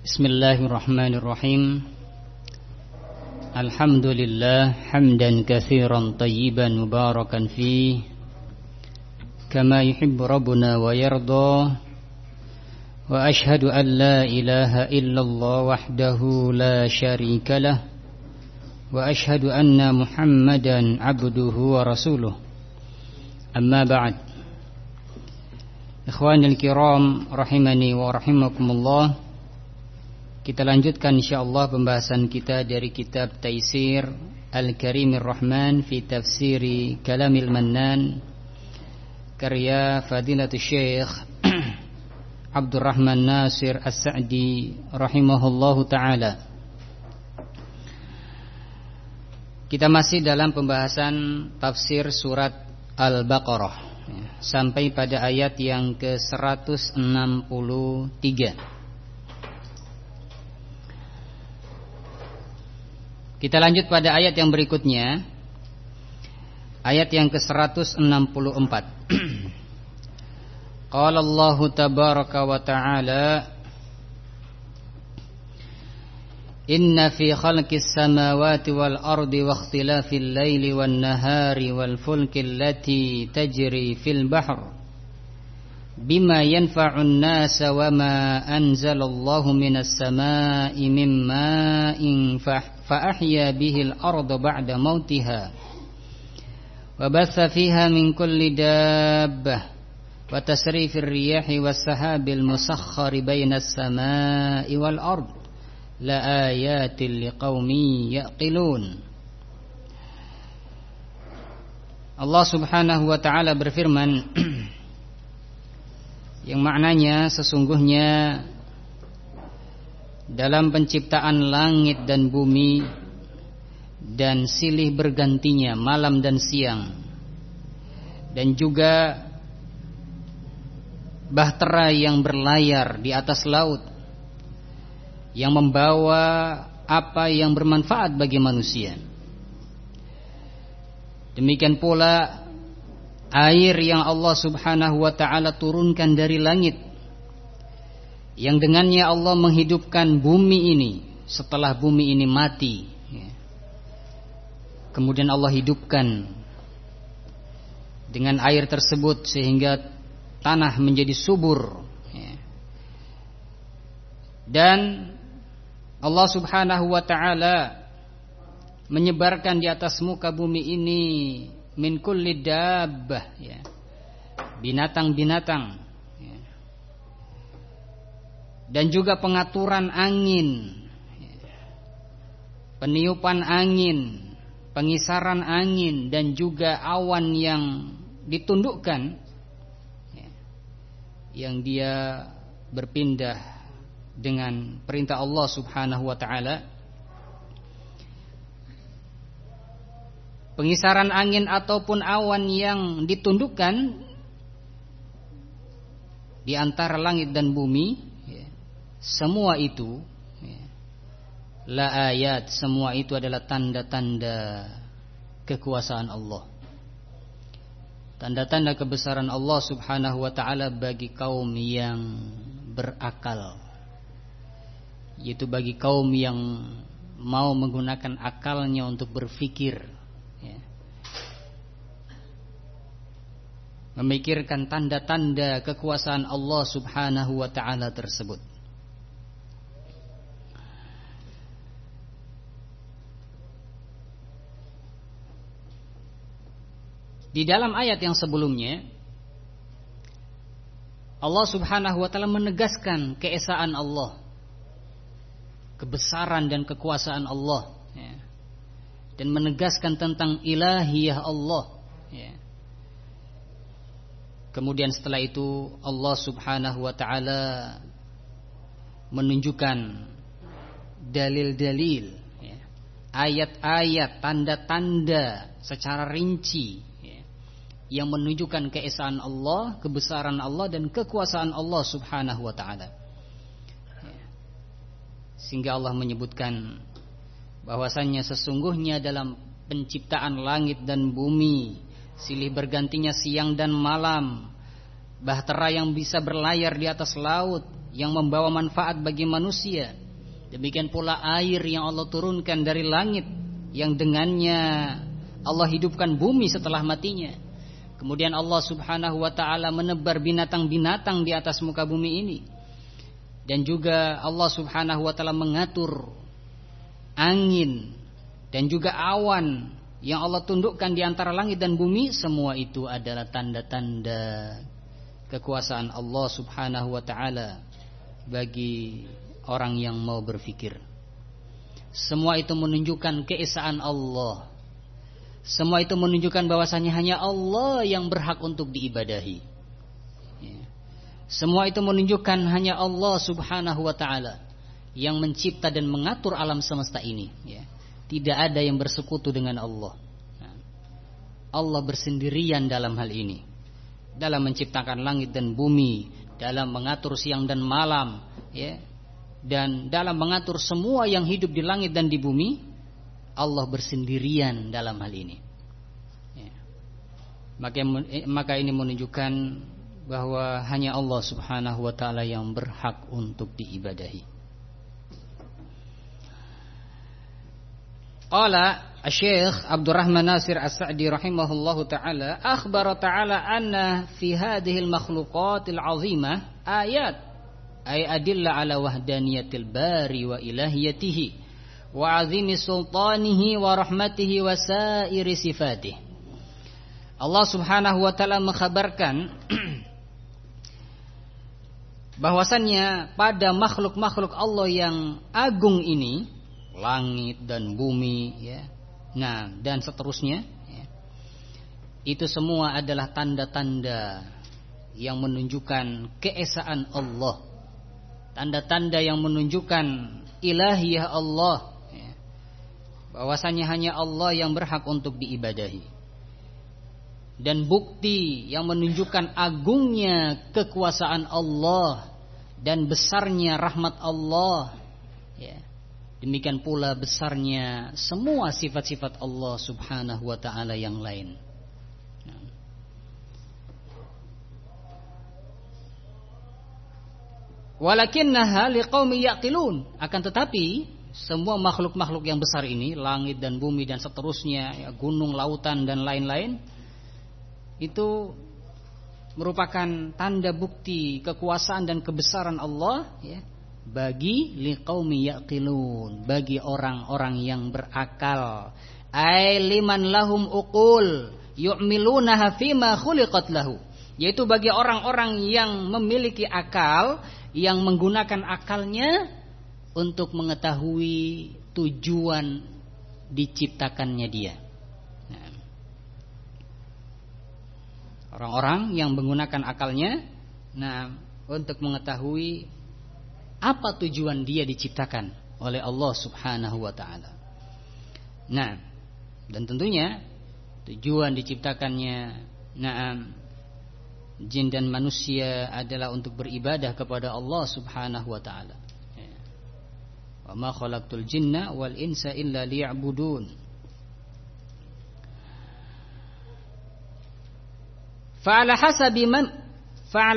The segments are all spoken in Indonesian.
Bismillahirrahmanirrahim. Alhamdulillah hamdan katsiran tayyiban mubarakan fihi kama yuhibbu rabbuna wa yarda. Wa ashhadu an la ilaha illallah wahdahu la syarika lah. Wa ashhadu anna Muhammadan abduhu wa rasuluh. Amma ba'd. Ikhwanil kiram rahimani wa rahimakumullah. Kita lanjutkan insyaallah pembahasan kita dari kitab Taisir Al-Karimir Rahman fi Tafsiri Kalamil Mannan karya Fadilatul Syekh Abdurrahman Nasir As-Sa'di rahimahullahu taala. Kita masih dalam pembahasan tafsir surat Al-Baqarah sampai pada ayat yang ke-163. Kita lanjut pada ayat yang berikutnya, ayat yang ke-164. Qala Allah tabaraka wa ta'ala, Inna fi khalqis samawati wal ardi wa ikhtilafil laili wan nahari wal fulki allati tajri fil bahr bima yanfa'un nasa wa ma anzalallahu minas samaa'i min ma'in فأحيا به الأرض بعد موتها وبث فيها من كل دابة وتسريف الرياح والسحاب المسخر بين السماء والأرض لآيات لقوم يعقلون. Allah subhanahu wa ta'ala berfirman yang maknanya sesungguhnya dalam penciptaan langit dan bumi dan silih bergantinya malam dan siang, dan juga bahtera yang berlayar di atas laut yang membawa apa yang bermanfaat bagi manusia. Demikian pula air yang Allah subhanahu wa ta'ala turunkan dari langit, yang dengannya Allah menghidupkan bumi ini setelah bumi ini mati. Kemudian Allah hidupkan dengan air tersebut sehingga tanah menjadi subur. Dan Allah subhanahu wa ta'ala menyebarkan di atas muka bumi ini min kulli dabbah, binatang-binatang, dan juga pengaturan angin, peniupan angin, pengisaran angin, dan juga awan yang ditundukkan, yang dia berpindah dengan perintah Allah subhanahu wa ta'ala. Pengisaran angin ataupun awan yang ditundukkan di antara langit dan bumi, semua itu la ayat, semua itu adalah tanda-tanda kekuasaan Allah, tanda-tanda kebesaran Allah subhanahu wa ta'ala bagi kaum yang berakal, yaitu bagi kaum yang mau menggunakan akalnya untuk berfikir, memikirkan tanda-tanda kekuasaan Allah subhanahu wa ta'ala tersebut. Di dalam ayat yang sebelumnya Allah subhanahu wa ta'ala menegaskan keesaan Allah, kebesaran dan kekuasaan Allah, dan menegaskan tentang ilahiyah Allah. Kemudian setelah itu Allah subhanahu wa ta'ala menunjukkan dalil-dalil, ayat-ayat, tanda-tanda secara rinci yang menunjukkan keesaan Allah, kebesaran Allah, dan kekuasaan Allah subhanahu wa ta'ala. Sehingga Allah menyebutkan bahwasannya sesungguhnya dalam penciptaan langit dan bumi, silih bergantinya siang dan malam, bahtera yang bisa berlayar di atas laut, yang membawa manfaat bagi manusia. Demikian pula air yang Allah turunkan dari langit, yang dengannya Allah hidupkan bumi setelah matinya. Kemudian Allah subhanahu wa ta'ala menebar binatang-binatang di atas muka bumi ini. Dan juga Allah subhanahu wa ta'ala mengatur angin dan juga awan yang Allah tundukkan di antara langit dan bumi. Semua itu adalah tanda-tanda kekuasaan Allah subhanahu wa ta'ala bagi orang yang mau berfikir. Semua itu menunjukkan keesaan Allah. Semua itu menunjukkan bahwasanya hanya Allah yang berhak untuk diibadahi. Semua itu menunjukkan hanya Allah subhanahu wa ta'ala yang mencipta dan mengatur alam semesta ini. Tidak ada yang bersekutu dengan Allah. Allah bersendirian dalam hal ini, dalam menciptakan langit dan bumi, dalam mengatur siang dan malam, dan dalam mengatur semua yang hidup di langit dan di bumi. Allah bersendirian dalam hal ini. Maka ini menunjukkan bahwa hanya Allah subhanahu wa ta'ala yang berhak untuk diibadahi. Qala Syekh Abdurrahman Nasir As-Sa'di rahimahullahu ta'ala, akhbara ta'ala anna fi hadhil makhluqatil azimah ayat ay adilla ala wahdaniyatil bari wa ilahiyatihi wa azimi sultanihi wa rahmatihi wa sairi sifatih. Allah subhanahu wa ta'ala mengkhabarkan bahwasannya pada makhluk-makhluk Allah yang agung ini, langit dan bumi, nah dan seterusnya, itu semua adalah tanda-tanda yang menunjukkan keesaan Allah, tanda-tanda yang menunjukkan ilahiyah Allah, bahwasanya hanya Allah yang berhak untuk diibadahi, dan bukti yang menunjukkan agungnya kekuasaan Allah dan besarnya rahmat Allah. Demikian pula besarnya semua sifat-sifat Allah subhanahu wa ta'ala yang lain. Walakinnaha liqaumi yaqilun, akan tetapi semua makhluk-makhluk yang besar ini, langit dan bumi dan seterusnya, gunung, lautan dan lain-lain, itu merupakan tanda bukti kekuasaan dan kebesaran Allah, bagi liqaumi yaqilun, bagi orang-orang yang berakal. Ai liman lahum uqul yu'milunaha fima khuliqat lahu, yaitu bagi orang-orang yang memiliki akal, yang menggunakan akalnya untuk mengetahui tujuan diciptakannya dia. Orang-orang yang menggunakan akalnya, untuk mengetahui apa tujuan dia diciptakan oleh Allah subhanahu wa ta'ala. Dan tentunya tujuan diciptakannya jin dan manusia adalah untuk beribadah kepada Allah subhanahu wa ta'ala. Wa ma khalaqtul jinna wal insa illa liya'budun. Fa'ala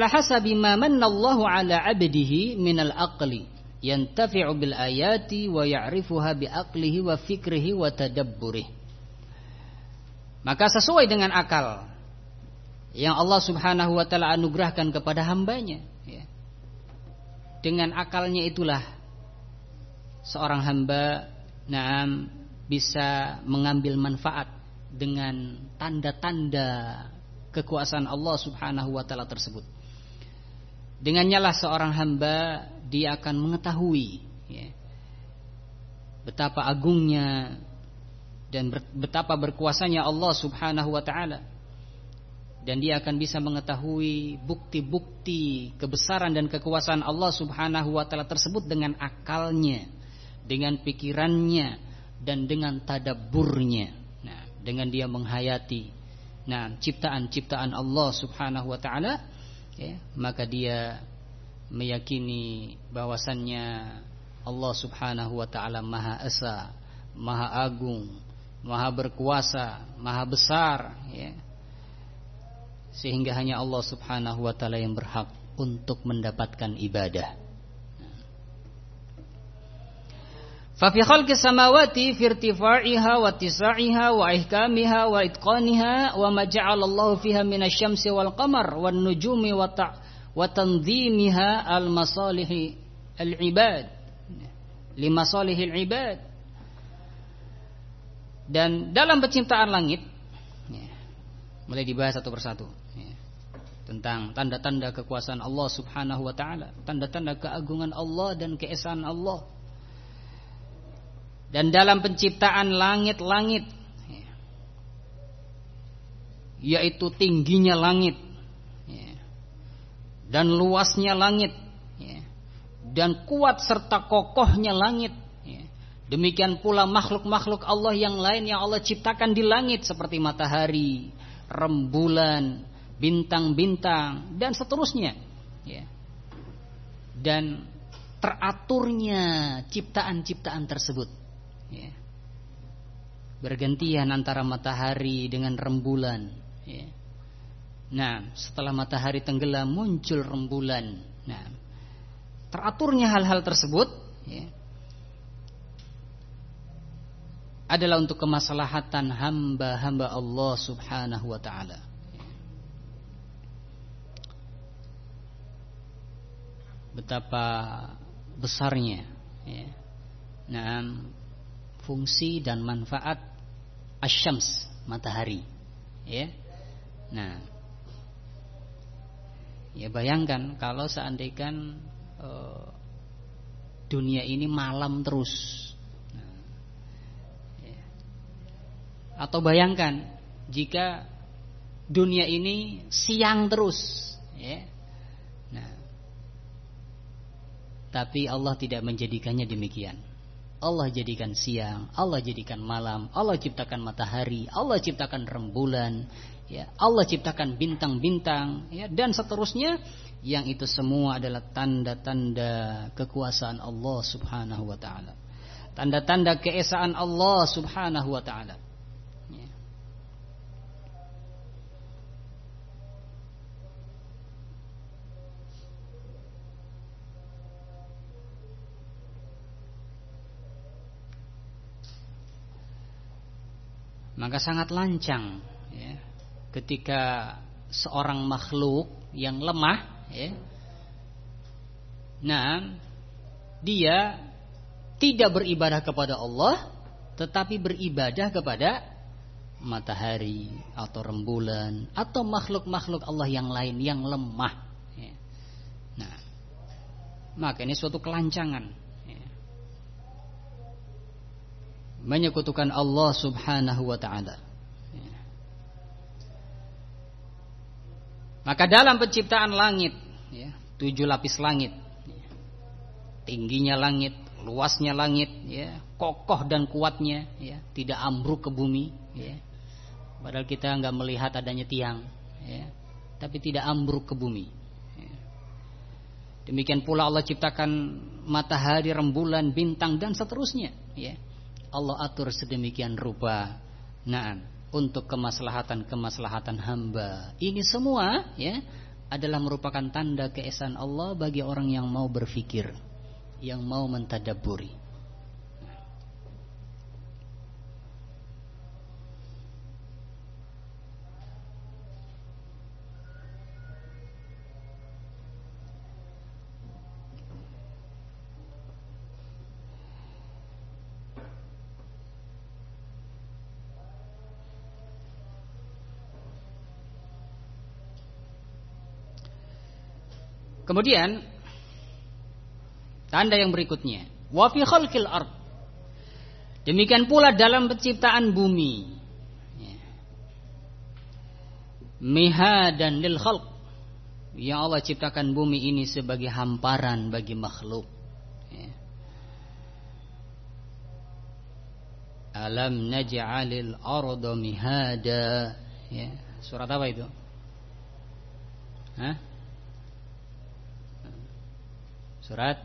hasabi ma manna Allahu 'ala 'abdihi min al-aqli yantafi'u bil ayati wa ya'rifuha bi aqlihi wa fikrihi wa tadabburihi. Maka sesuai dengan akal yang Allah subhanahu wa ta'ala anugerahkan kepada hambanya, dengan akalnya itulah seorang hamba bisa mengambil manfaat dengan tanda-tanda kekuasaan Allah subhanahu wa ta'ala tersebut. Dengannya lah seorang hamba dia akan mengetahui betapa agungnya dan betapa berkuasanya Allah subhanahu wa ta'ala, dan dia akan bisa mengetahui bukti-bukti kebesaran dan kekuasaan Allah subhanahu wa ta'ala tersebut dengan akalnya, dengan pikirannya, dan dengan tadabburnya. Dengan dia menghayati ciptaan-ciptaan Allah subhanahu wa ta'ala, maka dia meyakini bahwasannya Allah subhanahu wa ta'ala Maha Esa, Maha Agung, Maha Berkuasa, Maha Besar, sehingga hanya Allah subhanahu wa ta'ala yang berhak untuk mendapatkan ibadah. Fa fi khalqis samawati fi irtifa'iha wa tisa'iha wa ihkamiha wa itqaniha wa ma ja'alallahu fiha minasyamsi wal qamar wan nujumi wa tanzimiha al masalihi al ibad li masalihil ibad. Dan dalam penciptaan langit mulai dibahas satu persatu tentang tanda-tanda kekuasaan Allah Subhanahu wa taala, tanda-tanda keagungan Allah dan keesaan Allah. Dan dalam penciptaan langit-langit, yaitu tingginya langit dan luasnya langit dan kuat serta kokohnya langit, demikian pula makhluk-makhluk Allah yang lain yang Allah ciptakan di langit seperti matahari, rembulan, bintang-bintang dan seterusnya, dan teraturnya ciptaan-ciptaan tersebut, bergantian antara matahari dengan rembulan. Nah, setelah matahari tenggelam muncul rembulan. Nah, teraturnya hal-hal tersebut adalah untuk kemaslahatan hamba-hamba Allah Subhanahu wa taala. Betapa besarnya fungsi dan manfaat asyams, matahari. Nah, bayangkan kalau seandainya dunia ini malam terus, atau bayangkan jika dunia ini siang terus, nah, tapi Allah tidak menjadikannya demikian. Allah jadikan siang, Allah jadikan malam, Allah ciptakan matahari, Allah ciptakan rembulan, Allah ciptakan bintang-bintang, dan seterusnya, yang itu semua adalah tanda-tanda kekuasaan Allah Subhanahu wa taala, tanda-tanda keesaan Allah Subhanahu wa taala. Maka sangat lancang ketika seorang makhluk yang lemah, nah, dia tidak beribadah kepada Allah, tetapi beribadah kepada matahari atau rembulan atau makhluk-makhluk Allah yang lain yang lemah. Nah, maka ini suatu kelancangan, menyekutukan Allah Subhanahu wa ta'ala. Maka dalam penciptaan langit, 7 lapis langit, tingginya langit, luasnya langit, kokoh dan kuatnya, tidak ambruk ke bumi, padahal kita enggak melihat adanya tiang, tapi tidak ambruk ke bumi. Demikian pula Allah ciptakan matahari, rembulan, bintang dan seterusnya, Allah atur sedemikian rupa, untuk kemaslahatan hamba. Ini semua adalah merupakan tanda keesaan Allah bagi orang yang mau berfikir, yang mau mentadabburi. Kemudian tanda yang berikutnya, wa fi khalqil ard, demikian pula dalam penciptaan bumi, mihadan lil khalq, yang Allah ciptakan bumi ini sebagai hamparan bagi makhluk. Alam naj'alil arda mihada, surat apa itu? Surat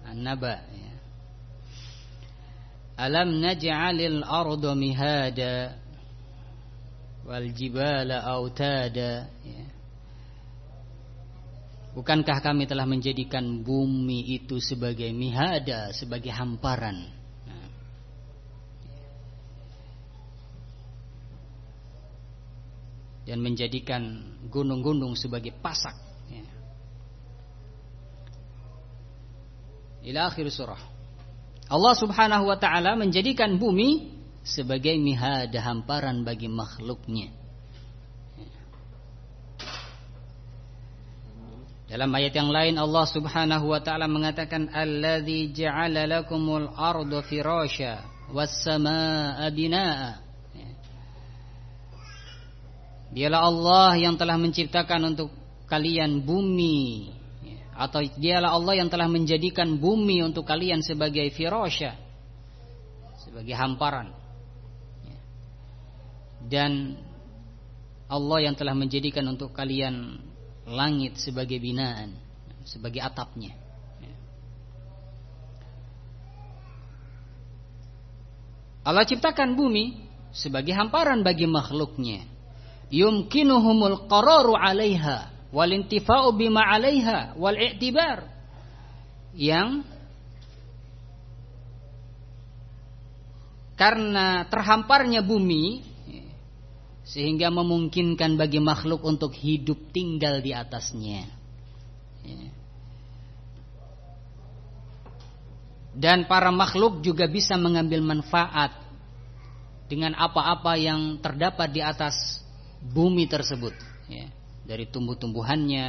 An-Naba, Alam naj'alil arda mihada wal jibala autada, Bukankah kami telah menjadikan bumi itu sebagai mihada, sebagai hamparan? Dan menjadikan gunung-gunung sebagai pasak. Ila akhir surah. Allah subhanahu wa ta'ala menjadikan bumi sebagai mihada, hamparan bagi makhluknya. Dalam ayat yang lain Allah subhanahu wa ta'ala mengatakan alladzi ja'ala lakumul arda firasya was samaa'a binaa'a. Dialah Allah yang telah menciptakan untuk kalian bumi, atau dialah Allah yang telah menjadikan bumi untuk kalian sebagai firasya, sebagai hamparan. Dan Allah yang telah menjadikan untuk kalian langit sebagai binaan, sebagai atapnya. Allah ciptakan bumi sebagai hamparan bagi makhluknya. Yumkinuhumul qararu 'alaiha wal intifa'u bima 'alaiha wal i'tibar. Yang karena terhamparnya bumi sehingga memungkinkan bagi makhluk untuk hidup tinggal di atasnya. Dan para makhluk juga bisa mengambil manfaat dengan apa-apa yang terdapat di atas bumi tersebut, dari tumbuh-tumbuhannya,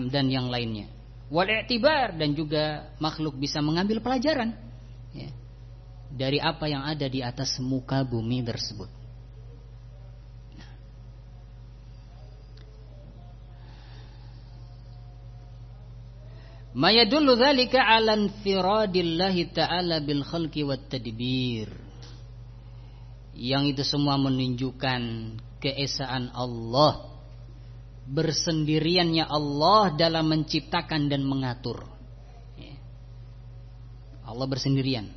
dan yang lainnya. Wal i'tibar, dan juga makhluk bisa mengambil pelajaran dari apa yang ada di atas muka bumi tersebut. Ma yadullu dzalika 'ala infiradillahi ta'ala bil khalqi wat tadbir. Yang itu semua menunjukkan keesaan Allah, bersendiriannya Allah dalam menciptakan dan mengatur. Allah bersendirian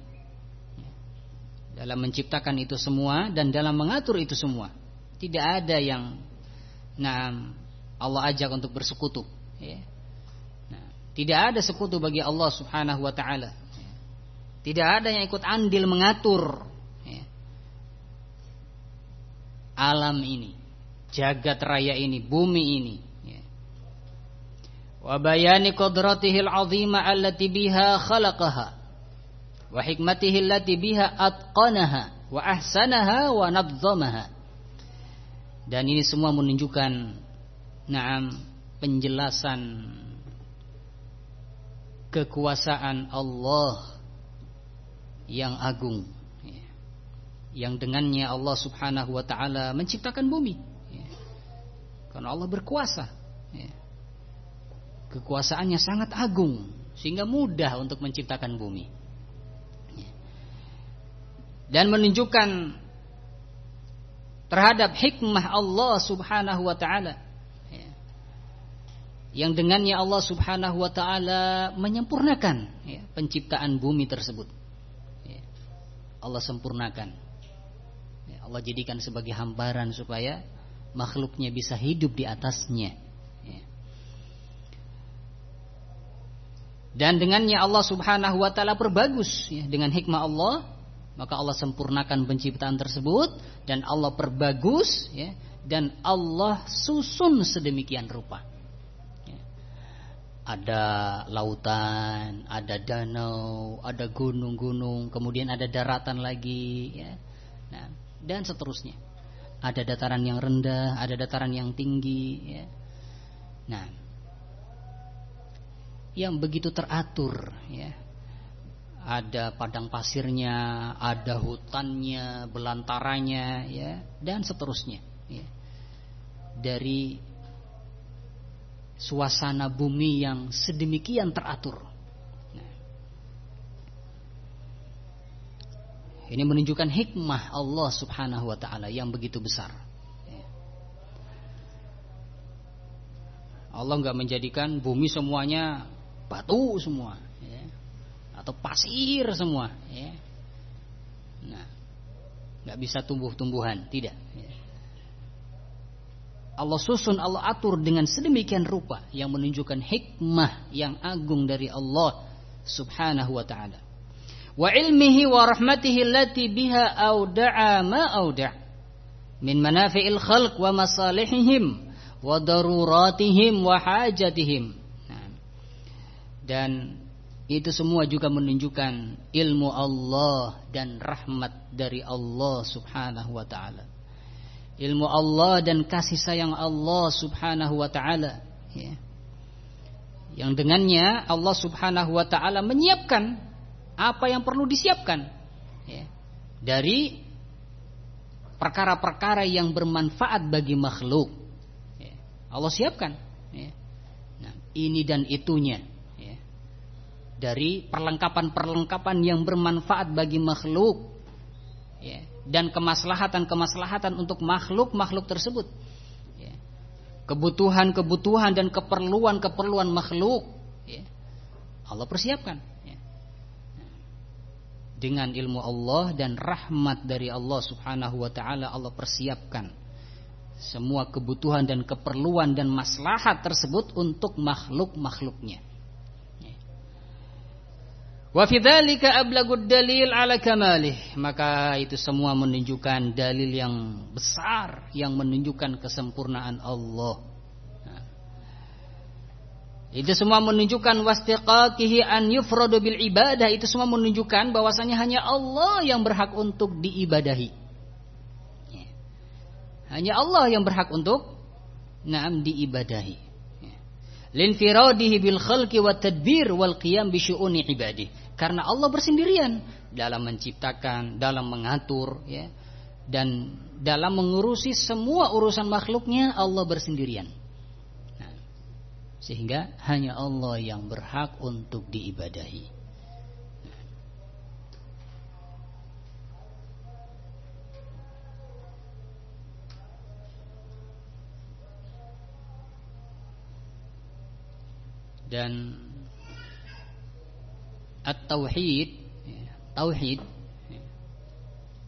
dalam menciptakan itu semua dan dalam mengatur itu semua. Tidak ada yang Allah ajak untuk bersekutu. Tidak ada sekutu bagi Allah subhanahu wa ta'ala. Tidak ada yang ikut andil mengatur alam ini, jagat raya ini, bumi ini. Wa bayani qudratihil azima allati biha khalaqaha wa hikmatihi allati biha atqanaha wa ahsanaha wa nadzamaha. Dan ini semua menunjukkan penjelasan kekuasaan Allah yang agung, yang dengannya Allah subhanahu wa ta'ala menciptakan bumi, karena Allah berkuasa, kekuasaannya sangat agung sehingga mudah untuk menciptakan bumi, dan menunjukkan terhadap hikmah Allah subhanahu wa ta'ala, yang dengannya Allah subhanahu wa ta'ala menyempurnakan penciptaan bumi tersebut. Allah sempurnakan, Allah jadikan sebagai hamparan supaya makhluknya bisa hidup di atasnya. Dan dengannya Allah subhanahu wa ta'ala perbagus, dengan hikmah Allah, maka Allah sempurnakan penciptaan tersebut, dan Allah perbagus, dan Allah susun sedemikian rupa. Ada lautan, ada danau, ada gunung-gunung, kemudian ada daratan lagi, dan seterusnya. Ada dataran yang rendah, ada dataran yang tinggi, yang begitu teratur, Ada padang pasirnya, ada hutannya, belantaranya, dan seterusnya. Dari suasana bumi yang sedemikian teratur. Ini menunjukkan hikmah Allah subhanahu wa ta'ala yang begitu besar. Allah enggak menjadikan bumi semuanya batu semua, atau pasir semua, enggak bisa tumbuh-tumbuhan, tidak. Allah susun, Allah atur dengan sedemikian rupa yang menunjukkan hikmah yang agung dari Allah Subhanahu wa ta'ala. Wa ilmihi wa rahmatihi allati biha auda'a ma auda' min manafi'il khalq wa masalihihim wa daruratihim wa hajatihim. Dan itu semua juga menunjukkan ilmu Allah dan rahmat dari Allah Subhanahu wa ta'ala. Ilmu Allah dan kasih sayang Allah Subhanahu wa ta'ala, ya. Yang dengannya Allah Subhanahu wa ta'ala menyiapkan apa yang perlu disiapkan, ya, dari perkara-perkara yang bermanfaat bagi makhluk, ya. Allah siapkan, ya. Nah, ini dan itunya, ya, dari perlengkapan-perlengkapan yang bermanfaat bagi makhluk, ya, dan kemaslahatan-kemaslahatan untuk makhluk-makhluk tersebut, ya. Kebutuhan-kebutuhan dan keperluan-keperluan makhluk, ya, Allah persiapkan, ya. Dengan ilmu Allah dan rahmat dari Allah Subhanahu wa ta'ala, Allah persiapkan semua kebutuhan dan keperluan dan maslahat tersebut untuk makhluk-makhluknya. Wa fi dzalika ablagud dalil ala kamalih. Maka itu semua menunjukkan dalil yang besar yang menunjukkan kesempurnaan Allah. Itu semua menunjukkan wastiqaqihi an yufradu bil ibadah. Itu semua menunjukkan bahwasanya hanya Allah yang berhak untuk diibadahi. Hanya Allah yang berhak untuk diibadahi. Linfiradihi bil khalqi wat tadbir wal qiyam bi syu'uni ibadihi. Karena Allah bersendirian dalam menciptakan, dalam mengatur, ya, dan dalam mengurusi semua urusan makhluknya, Allah bersendirian. Nah, sehingga hanya Allah yang berhak untuk diibadahi. Dan at-tauhid, tauhid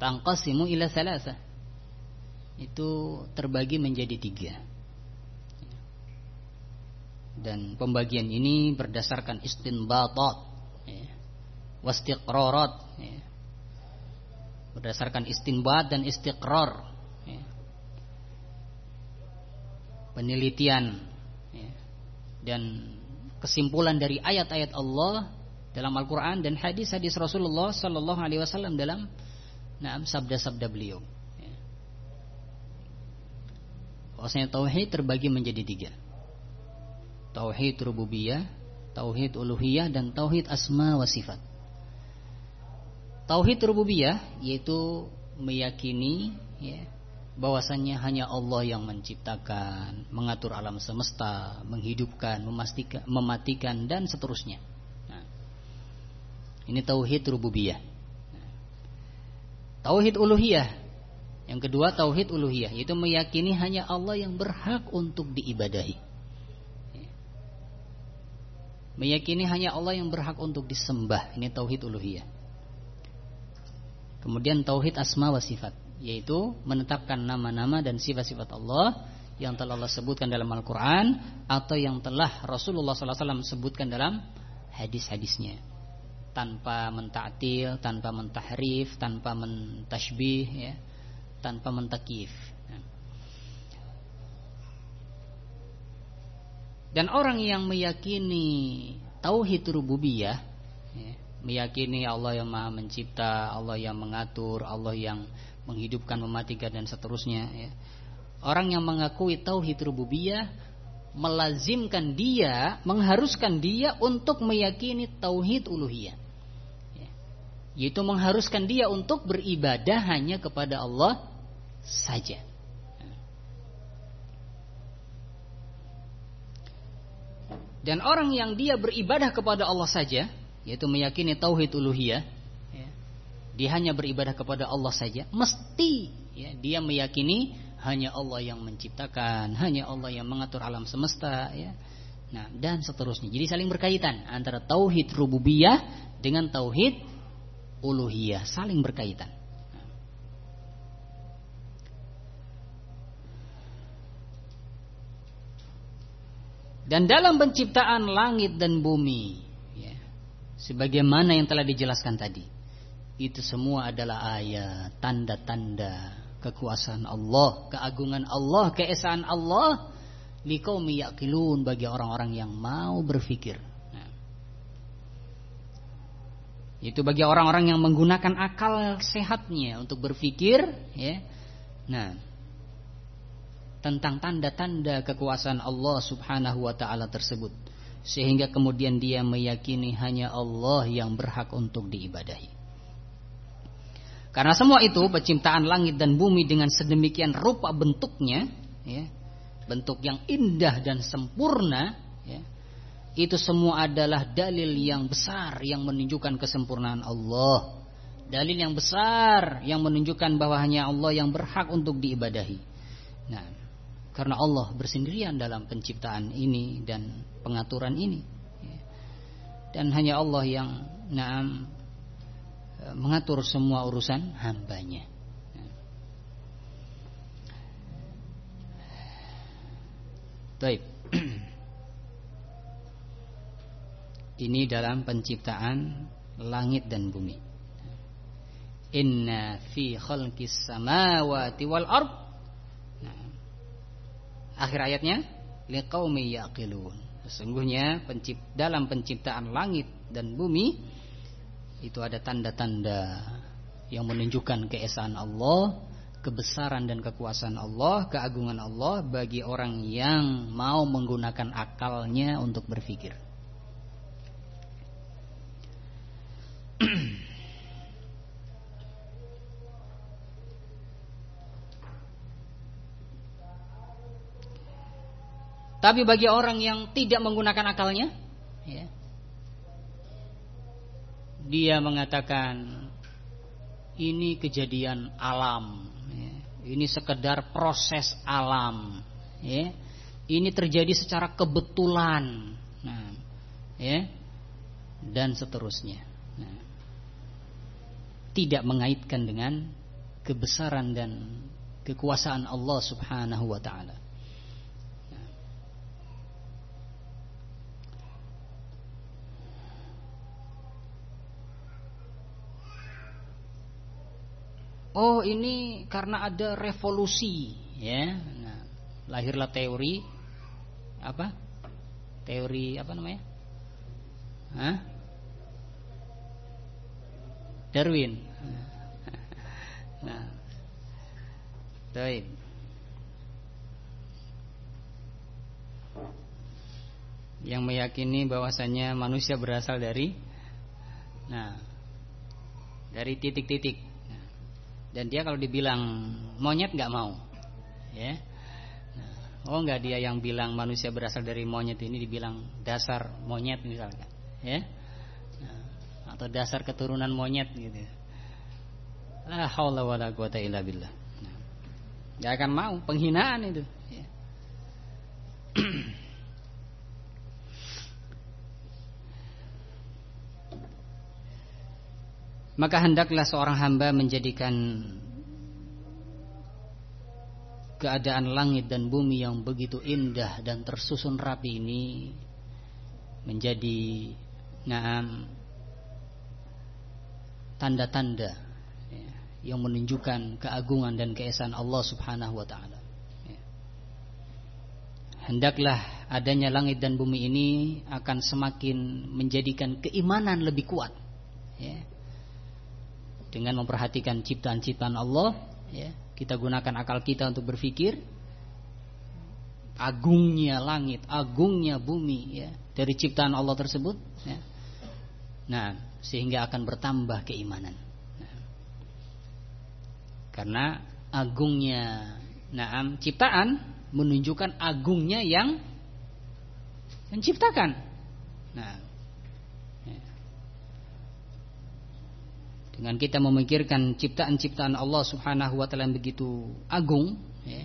tanqasimu ila thalatha, itu terbagi menjadi 3. Dan pembagian ini berdasarkan istinbatat, wastiqrarat, berdasarkan istinbat dan istiqrar, penelitian, dan kesimpulan dari ayat-ayat Allah dalam Al-Quran dan hadis-hadis Rasulullah Sallallahu Alaihi Wasallam dalam sabda-sabda beliau. Bahwasanya tauhid terbagi menjadi 3: tauhid rububiyah, tauhid uluhiyah, dan tauhid asma wa sifat. Tauhid rububiyah yaitu meyakini, ya, bahwasannya hanya Allah yang menciptakan, mengatur alam semesta, menghidupkan, mematikan, dan seterusnya. Ini tauhid rububiyah. Tauhid uluhiyah, yang kedua tauhid uluhiyah, yaitu meyakini hanya Allah yang berhak untuk diibadahi. Meyakini hanya Allah yang berhak untuk disembah. Ini tauhid uluhiyah. Kemudian tauhid asma wa sifat, yaitu menetapkan nama-nama dan sifat-sifat Allah yang telah Allah sebutkan dalam Al-Quran atau yang telah Rasulullah SAW sebutkan dalam hadis-hadisnya, tanpa menta'til, tanpa mentahrif, tanpa mentashbih, ya, tanpa mentakif. Dan orang yang meyakini tauhid rububiyah, ya, meyakini Allah yang maha mencipta, Allah yang mengatur, Allah yang menghidupkan, mematikan, dan seterusnya, ya. Orang yang mengakui tauhid rububiyah melazimkan dia, mengharuskan dia untuk meyakini tauhid uluhiyah, ya. Yaitu mengharuskan dia untuk beribadah hanya kepada Allah saja. Dan orang yang dia beribadah kepada Allah saja, yaitu meyakini tauhid uluhiyah, ya, dia hanya beribadah kepada Allah saja, mesti, ya, dia meyakini hanya Allah yang menciptakan, hanya Allah yang mengatur alam semesta, ya. Nah, dan seterusnya. Jadi saling berkaitan antara tauhid rububiyah dengan tauhid uluhiyah, saling berkaitan. Dan dalam penciptaan langit dan bumi, ya, sebagaimana yang telah dijelaskan tadi, itu semua adalah ayat, tanda-tanda kekuasaan Allah, keagungan Allah, keesaan Allah, liqaumi yaqilun, bagi orang-orang yang mau berfikir. Nah, itu bagi orang-orang yang menggunakan akal sehatnya untuk berfikir, ya. Nah, tentang tanda-tanda kekuasaan Allah subhanahu wa ta'ala tersebut, sehingga kemudian dia meyakini hanya Allah yang berhak untuk diibadahi. Karena semua itu, penciptaan langit dan bumi dengan sedemikian rupa bentuknya, ya, bentuk yang indah dan sempurna, ya, itu semua adalah dalil yang besar yang menunjukkan kesempurnaan Allah, dalil yang besar yang menunjukkan bahwa hanya Allah yang berhak untuk diibadahi. Nah, karena Allah bersendirian dalam penciptaan ini dan pengaturan ini, dan hanya Allah yang mengatur semua urusan hambanya. Baik. Ini dalam penciptaan langit dan bumi. Inna fi khalqis samawati wal ard. Akhir ayatnya, liqaumi yaqilun. Sesungguhnya dalam penciptaan langit dan bumi itu ada tanda-tanda yang menunjukkan keesaan Allah, kebesaran dan kekuasaan Allah, keagungan Allah bagi orang yang mau menggunakan akalnya untuk berpikir. Tapi bagi orang yang tidak menggunakan akalnya, ya, dia mengatakan ini kejadian alam, ya, ini sekedar proses alam, ya, ini terjadi secara kebetulan, nah, ya, dan seterusnya. Nah, tidak mengaitkan dengan kebesaran dan kekuasaan Allah Subhanahu wa ta'ala. Oh, ini karena ada revolusi, ya. Nah, lahirlah teori apa? Teori apa namanya? Hah? Darwin. Nah, baik. Yang meyakini bahwasanya manusia berasal dari, dari titik-titik. Dan dia kalau dibilang monyet nggak mau, ya. Oh, nggak, dia yang bilang manusia berasal dari monyet ini dibilang dasar monyet misalkan, ya. Atau dasar keturunan monyet gitu. La haula wala quwata illa billah. Nggak akan mau, penghinaan itu, ya. Maka hendaklah seorang hamba menjadikan keadaan langit dan bumi yang begitu indah dan tersusun rapi ini menjadi tanda-tanda, ya, yang menunjukkan keagungan dan keesaan Allah Subhanahu wa ta'ala, ya. Hendaklah adanya langit dan bumi ini akan semakin menjadikan keimanan lebih kuat, ya. Dengan memperhatikan ciptaan-ciptaan Allah, ya, kita gunakan akal kita untuk berpikir agungnya langit, agungnya bumi, ya, dari ciptaan Allah tersebut, ya. Nah, sehingga akan bertambah keimanan. Nah, karena agungnya ciptaan menunjukkan agungnya yang menciptakan. Nah, dengan kita memikirkan ciptaan-ciptaan Allah Subhanahu wa ta'ala yang begitu agung, ya,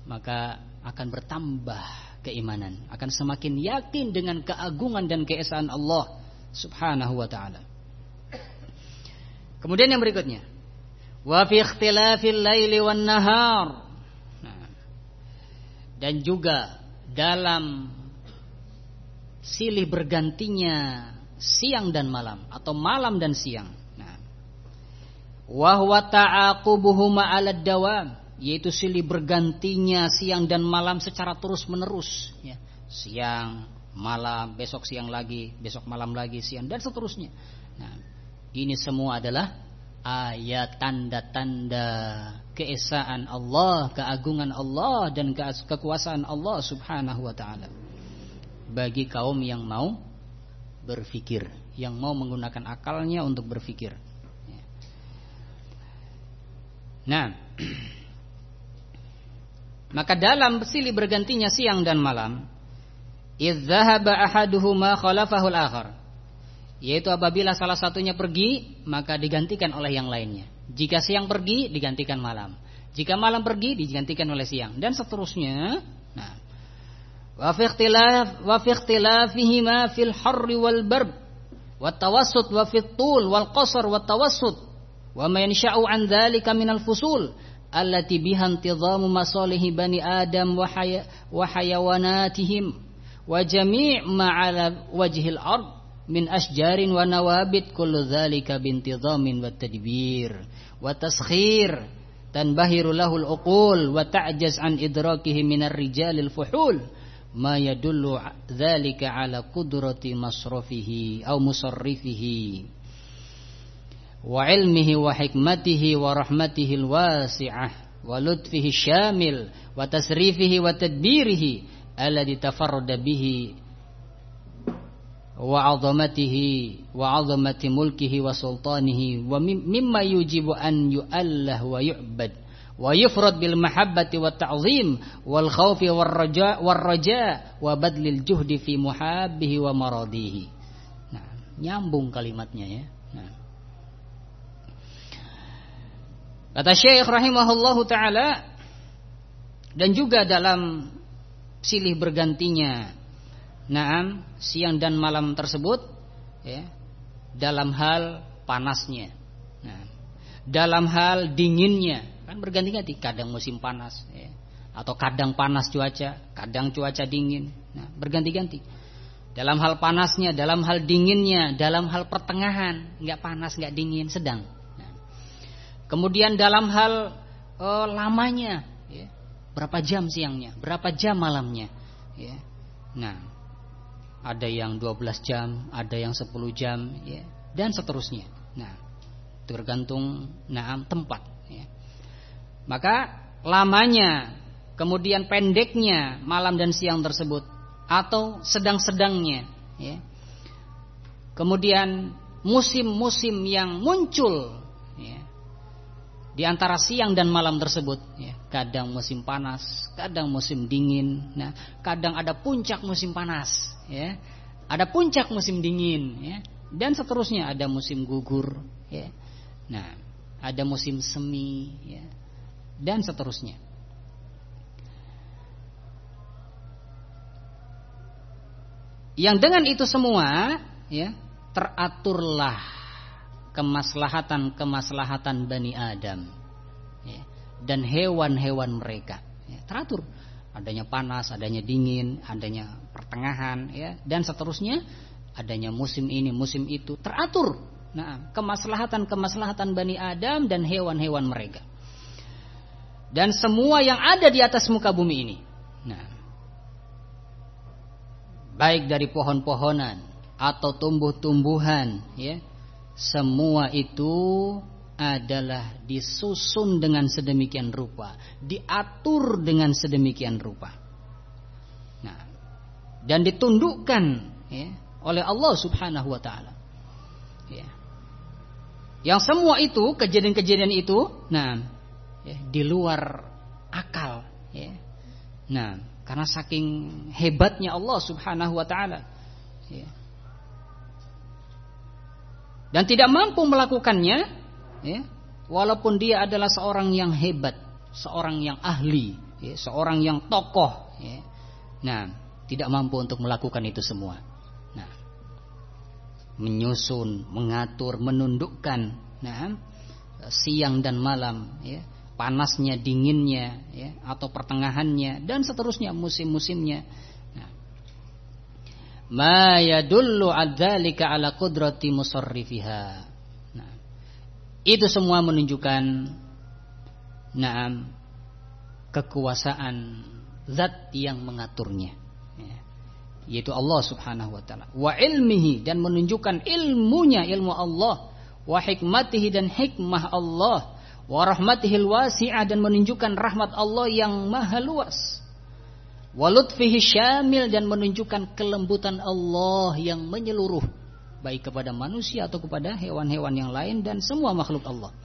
maka akan bertambah keimanan, akan semakin yakin dengan keagungan dan keesaan Allah Subhanahu wa ta'ala. Kemudian yang berikutnya, wa fi ikhtilafil laili wan nahar. Nah, dan juga dalam silih bergantinya siang dan malam atau malam dan siang. Nah, wa huwa ta'aqubuhuma 'alad dawam, yaitu silih bergantinya siang dan malam secara terus-menerus ya. Siang, malam, besok siang lagi, besok malam lagi, siang dan seterusnya. Nah, ini semua adalah ayat tanda-tanda keesaan Allah, keagungan Allah dan kekuasaan Allah Subhanahu wa taala bagi kaum yang mau berfikir, yang mau menggunakan akalnya untuk berfikir. Nah, maka dalam silih bergantinya siang dan malam, idz dzahaba ahaduhuma khalafahu al-akhar, yaitu apabila salah satunya pergi maka digantikan oleh yang lainnya. Jika siang pergi digantikan malam, jika malam pergi digantikan oleh siang dan seterusnya. Nah, wa fi ikhtilafihima fil harri wal bard wat tawassut wa fit tul wal qasr wat tawassut wa ma yansha'u an dzalika minal fusul allati biha intizamu masalihi bani adam wa hayawanatihim wa jami' ma 'ala wajhil ard min asjarin wa nawabit kullu dzalika bintizamin wa tadbir wa taskhir tanbahiru lahul uqul wa ta'jaz an idrakihi minar rijalil fuhul ma yadullu dzalika ala qudrati masrafihi aw musarrifihi wa ilmihi wa hikmatihi wa rahmatihi alwasi'ah wa lutfihi syamil wa tasrifihi wa tadbirihi alladhi tafarrada bihi wa 'azamatihi wa 'azamati mulkihi wa sultanihi wa mimma yujibu an yu'allah wa yu'bad wa yufrad bil mahabbati wat ta'zim wal khaufi war raja wa badlil juhdi fi muhabbihi wa maradihi. Nah, nyambung kalimatnya ya. Nah, kata Syekh rahimahullahu taala, dan juga dalam silih bergantinya siang dan malam tersebut ya, dalam hal panasnya, dalam hal dinginnya, kan berganti-ganti, kadang musim panas ya, atau kadang panas cuaca, kadang cuaca dingin, berganti-ganti. Dalam hal panasnya, dalam hal dinginnya, dalam hal pertengahan, nggak panas nggak dingin, sedang. Kemudian dalam hal lamanya, ya, berapa jam siangnya, berapa jam malamnya, ya. Nah, ada yang 12 jam, ada yang 10 jam ya, dan seterusnya. Nah, tergantung tempat ya. Maka lamanya, kemudian pendeknya malam dan siang tersebut atau sedang-sedangnya ya. Kemudian musim-musim yang muncul ya, di antara siang dan malam tersebut ya. Kadang musim panas, kadang musim dingin. Nah, kadang ada puncak musim panas ya, ada puncak musim dingin ya, dan seterusnya, ada musim gugur ya. Nah, ada musim semi ya, dan seterusnya. Yang dengan itu semua ya, teraturlah kemaslahatan Bani Adam ya, dan hewan-hewan mereka ya, teratur. Adanya panas, adanya dingin, adanya pertengahan ya, dan seterusnya, adanya musim ini, musim itu, teratur. Nah, kemaslahatan Bani Adam dan hewan-hewan mereka. Dan semua yang ada di atas muka bumi ini. Nah, baik dari pohon-pohonan atau tumbuh-tumbuhan ya, semua itu adalah disusun dengan sedemikian rupa, diatur dengan sedemikian rupa. Nah, dan ditundukkan ya, oleh Allah Subhanahu wa taala. Ya. Yang semua itu, kejadian-kejadian itu, nah, ya, di luar akal ya. Nah, karena saking hebatnya Allah Subhanahu wa taala ya. Dan tidak mampu melakukannya ya, walaupun dia adalah seorang yang hebat, seorang yang ahli ya, seorang yang tokoh ya. Nah, tidak mampu untuk melakukan itu semua. Nah, menyusun, mengatur, menundukkan siang dan malam ya, panasnya, dinginnya ya, atau pertengahannya dan seterusnya, musim-musimnya. Nah, ma yadullu adzalika ala qudrati musarrifiha. Nah, itu semua menunjukkan kekuasaan zat yang mengaturnya, yaitu Allah Subhanahu wa taala. Wa ilmihi, dan menunjukkan ilmunya, ilmu Allah, wa hikmatihi, dan hikmah Allah, wa rahmatihil wasi'ah, dan menunjukkan rahmat Allah yang maha luas. Wa lutfihi syamil, dan menunjukkan kelembutan Allah yang menyeluruh, baik kepada manusia atau kepada hewan-hewan yang lain dan semua makhluk Allah.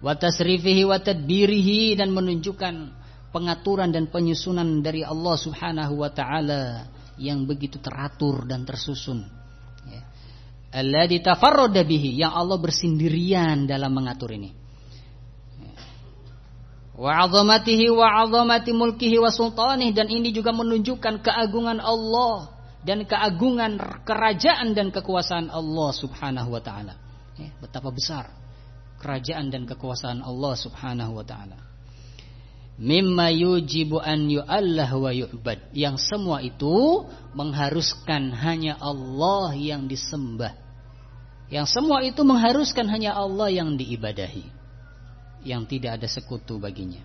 Wa tasrifihi wa tadbirihi, dan menunjukkan pengaturan dan penyusunan dari Allah Subhanahu wa taala yang begitu teratur dan tersusun. Alladzi tafarrada bihi, yang Allah bersendirian dalam mengatur ini. Wa 'azamatihi wa 'azamati mulkihi wa sultanih, dan ini juga menunjukkan keagungan Allah dan keagungan kerajaan dan kekuasaan Allah Subhanahu wa taala. Betapa besar kerajaan dan kekuasaan Allah Subhanahu wa taala. Mimma yujibu an yu'allah wa yu'bad, yang semua itu mengharuskan hanya Allah yang disembah. Yang semua itu mengharuskan hanya Allah yang diibadahi, yang tidak ada sekutu baginya.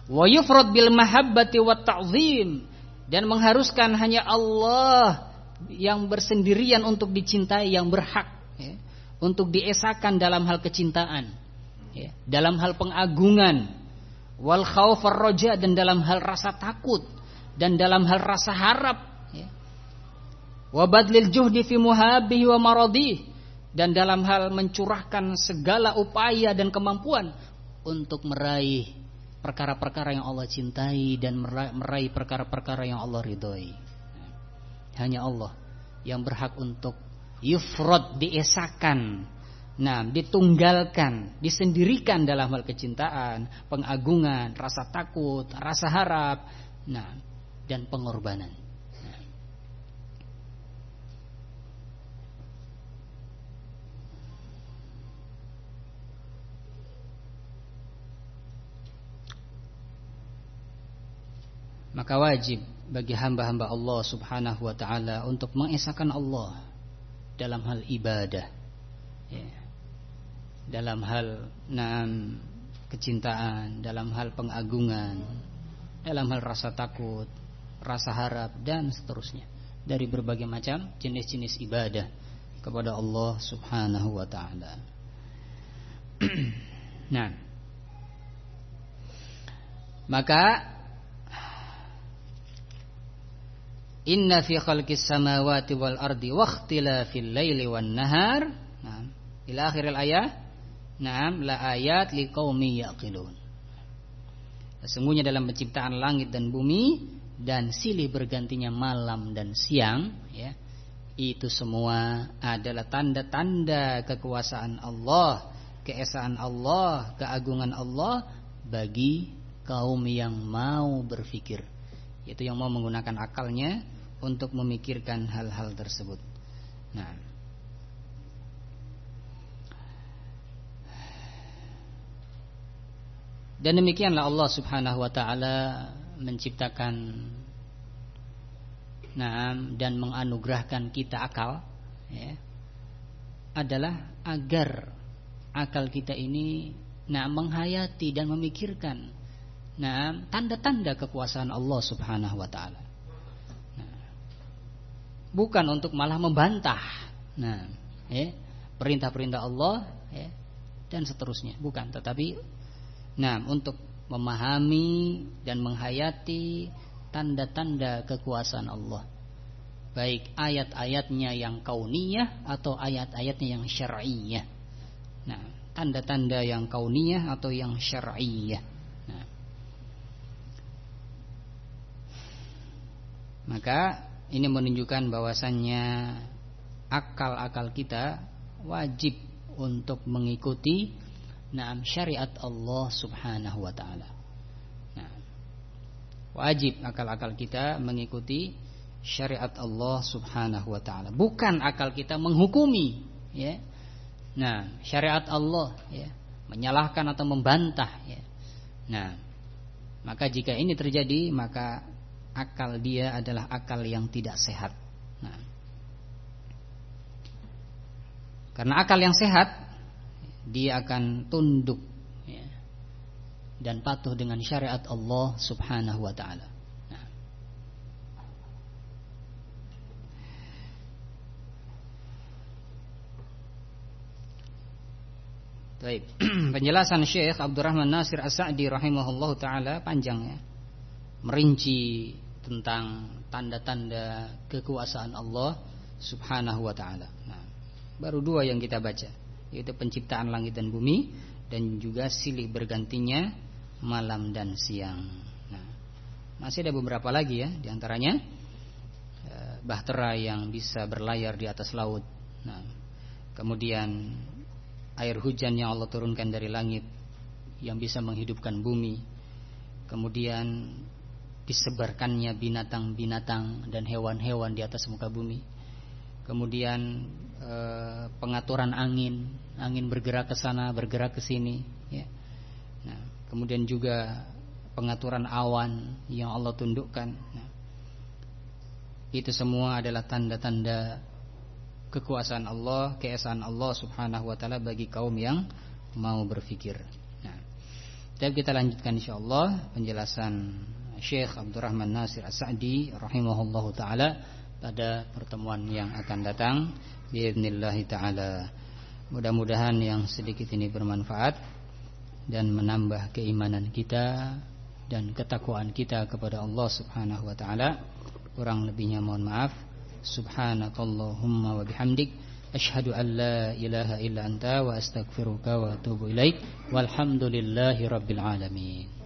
Wa yufrad bil mahabbati wat ta'zim, dan mengharuskan hanya Allah yang bersendirian untuk dicintai, yang berhak untuk diesakan dalam hal kecintaan, dalam hal pengagungan. Wal khauf war raja, dan dalam hal rasa takut dan dalam hal rasa harap. Wa badlil juhdi fi muhabbihi wa maradih, dan dalam hal mencurahkan segala upaya dan kemampuan untuk meraih perkara-perkara yang Allah cintai dan meraih perkara-perkara yang Allah ridhoi. Hanya Allah yang berhak untuk yufrad, diesakan, ditunggalkan, disendirikan dalam hal kecintaan, pengagungan, rasa takut, rasa harap, dan pengorbanan. Maka wajib bagi hamba-hamba Allah Subhanahu wa taala untuk mengesahkan Allah dalam hal ibadah, dalam hal kecintaan, dalam hal pengagungan, dalam hal rasa takut, rasa harap, dan seterusnya, dari berbagai macam jenis-jenis ibadah kepada Allah Subhanahu wa taala. Maka inna fi khalqis samawati wal ardi wa ikhtilafil laili wan nahar, ila akhiril ayat, la ayat liqaumi yaqilun. Sesungguhnya dalam penciptaan langit dan bumi dan silih bergantinya malam dan siang, itu semua adalah tanda-tanda kekuasaan Allah, keesaan Allah, keagungan Allah bagi kaum yang mau berfikir, yaitu yang mau menggunakan akalnya untuk memikirkan hal-hal tersebut. Dan demikianlah Allah Subhanahu wa taala menciptakan dan menganugerahkan kita akal, adalah agar akal kita ini menghayati dan memikirkan tanda-tanda kekuasaan Allah Subhanahu wa taala. Bukan untuk malah membantah perintah-perintah Allah dan seterusnya, bukan, tetapi untuk memahami dan menghayati tanda-tanda kekuasaan Allah, baik ayat-ayatnya yang kauniyah atau ayat-ayatnya yang syar'iyah. Tanda-tanda yang kauniyah atau yang syar'iyah. Maka ini menunjukkan bahwasannya akal-akal kita wajib untuk mengikuti syariat Allah Subhanahu wa taala. Wajib akal-akal kita mengikuti syariat Allah Subhanahu wa taala. Bukan akal kita menghukumi, syariat Allah, menyalahkan atau membantah, maka jika ini terjadi, maka akal dia adalah akal yang tidak sehat, Karena akal yang sehat dia akan tunduk ya, dan patuh dengan syariat Allah Subhanahu wa taala. Nah. Baik. Penjelasan Syekh Abdurrahman Nasir As-Sa'di rahimahullahu taala panjang ya. Merinci tentang tanda-tanda kekuasaan Allah Subhanahu wa taala. Nah, baru 2 yang kita baca, yaitu penciptaan langit dan bumi dan juga silih bergantinya malam dan siang. Nah, masih ada beberapa lagi ya, diantaranya bahtera yang bisa berlayar di atas laut. Nah, kemudian air hujan yang Allah turunkan dari langit yang bisa menghidupkan bumi. Kemudian disebarkannya binatang-binatang dan hewan-hewan di atas muka bumi. Kemudian pengaturan angin bergerak ke sana, bergerak ke sini ya. Nah, kemudian juga pengaturan awan yang Allah tundukkan. Nah, itu semua adalah tanda-tanda kekuasaan Allah, keesaan Allah Subhanahu wa taala bagi kaum yang mau berfikir. Nah, kita lanjutkan insyaallah penjelasan Syekh Abdurrahman Nasir As-Sa'di rahimahullahu taala pada pertemuan yang akan datang biidznillah taala. Mudah-mudahan yang sedikit ini bermanfaat dan menambah keimanan kita dan ketakwaan kita kepada Allah Subhanahu wa taala. Kurang lebihnya mohon maaf. Subhanakallahumma wa bihamdik asyhadu an la ilaha illa anta wa astaghfiruka wa atubu ilaik. Walhamdulillahi rabbil alamin.